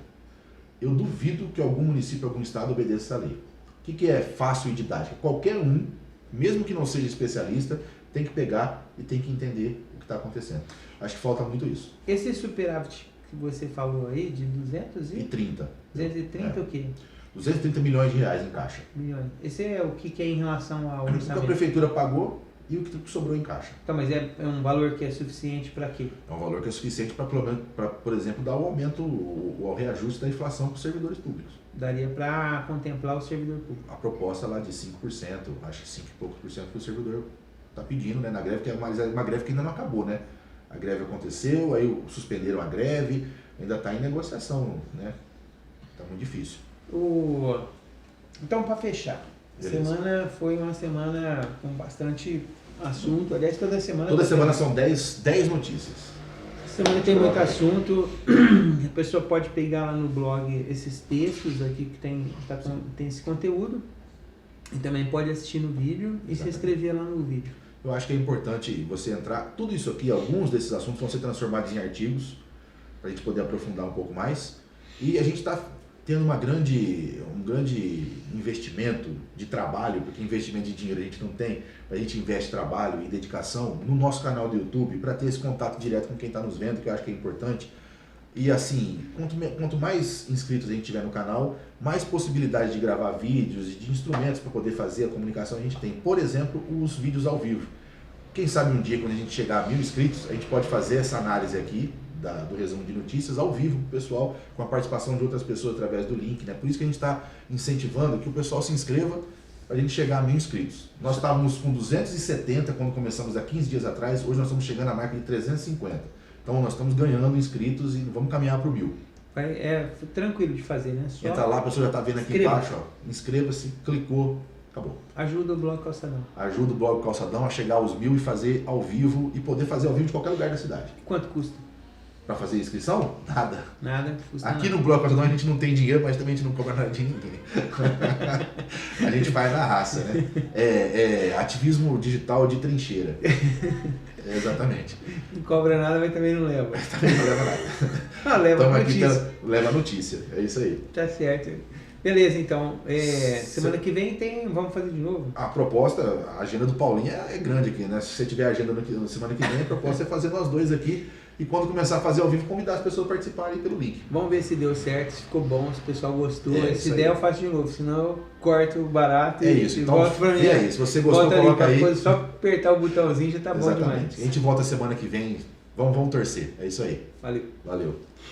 Eu duvido que algum município, algum estado obedeça essa lei. O que é fácil e didática? Qualquer um, mesmo que não seja especialista, tem que pegar e tem que entender o que está acontecendo. Acho que falta muito isso. Esse superávit que você falou aí, de 230 o quê? 230 milhões de reais em caixa. Milhões. Esse é o que é em relação ao orçamento? O que a prefeitura pagou e o que sobrou em caixa. Então, mas é um valor que é suficiente para quê? É um valor que é suficiente para, por exemplo, dar o aumento, o reajuste da inflação para os servidores públicos. Daria para contemplar o servidor público. A proposta lá de 5%, acho que 5 e poucos por cento que o servidor está pedindo, né, na greve, mas é uma greve que ainda não acabou, né? A greve aconteceu, aí suspenderam a greve, ainda está em negociação, né? Está muito difícil. Então, para fechar, a semana foi uma semana com bastante assunto. Aliás, toda semana... Toda semana são 10 notícias. Semana tem muito assunto. A pessoa pode pegar lá no blog esses textos aqui que tem esse conteúdo. E também pode assistir no vídeo e se inscrever lá no vídeo. Eu acho que é importante você entrar. Tudo isso aqui, alguns desses assuntos vão ser transformados em artigos para a gente poder aprofundar um pouco mais. E a gente está tendo um grande investimento de trabalho, porque investimento de dinheiro a gente não tem, a gente investe trabalho e dedicação no nosso canal do YouTube para ter esse contato direto com quem está nos vendo, que eu acho que é importante. E assim, quanto mais inscritos a gente tiver no canal, mais possibilidade de gravar vídeos e de instrumentos para poder fazer a comunicação a gente tem. Por exemplo, os vídeos ao vivo. Quem sabe um dia, quando a gente chegar a 1000 inscritos, a gente pode fazer essa análise aqui do resumo de notícias ao vivo pro pessoal, com a participação de outras pessoas através do link, né? Por isso que a gente está incentivando que o pessoal se inscreva para a gente chegar a 1000 inscritos. Nós estávamos com 270 quando começamos há 15 dias atrás, hoje nós estamos chegando à marca de 350. Então nós estamos ganhando inscritos e vamos caminhar para o 1000. É tranquilo de fazer, né? Só entra lá, a pessoa já está vendo aqui embaixo, ó, inscreva-se, clicou, acabou. Ajuda o Blog Calçadão. Ajuda o Blog Calçadão a chegar aos 1000 e fazer ao vivo, e poder fazer ao vivo de qualquer lugar da cidade. Quanto custa? Para fazer inscrição? Nada. Nada, custa aqui nada. No Blog Calçadão a gente não tem dinheiro, mas também a gente não cobra nada de ninguém. A gente faz na raça, né? É ativismo digital de trincheira. Exatamente. Não cobra nada, mas também não leva. Também não leva nada. Ah, leva Então, notícia. aqui leva notícia, é isso aí. Tá certo. Beleza, então. Semana que vem vamos fazer de novo? A proposta, a agenda do Paulinho é grande aqui, né? Se você tiver a agenda na semana que vem, a proposta é fazer nós dois aqui. E quando começar a fazer ao vivo, convidar as pessoas a participarem pelo link. Vamos ver se deu certo, se ficou bom, se o pessoal gostou. Se der, eu faço de novo, senão eu corto o barato e então, volto pra mim. É isso, se você gostou, coloca aí. Só apertar o botãozinho já tá bom demais. A gente volta semana que vem. Vamos torcer. É isso aí. Valeu. Valeu.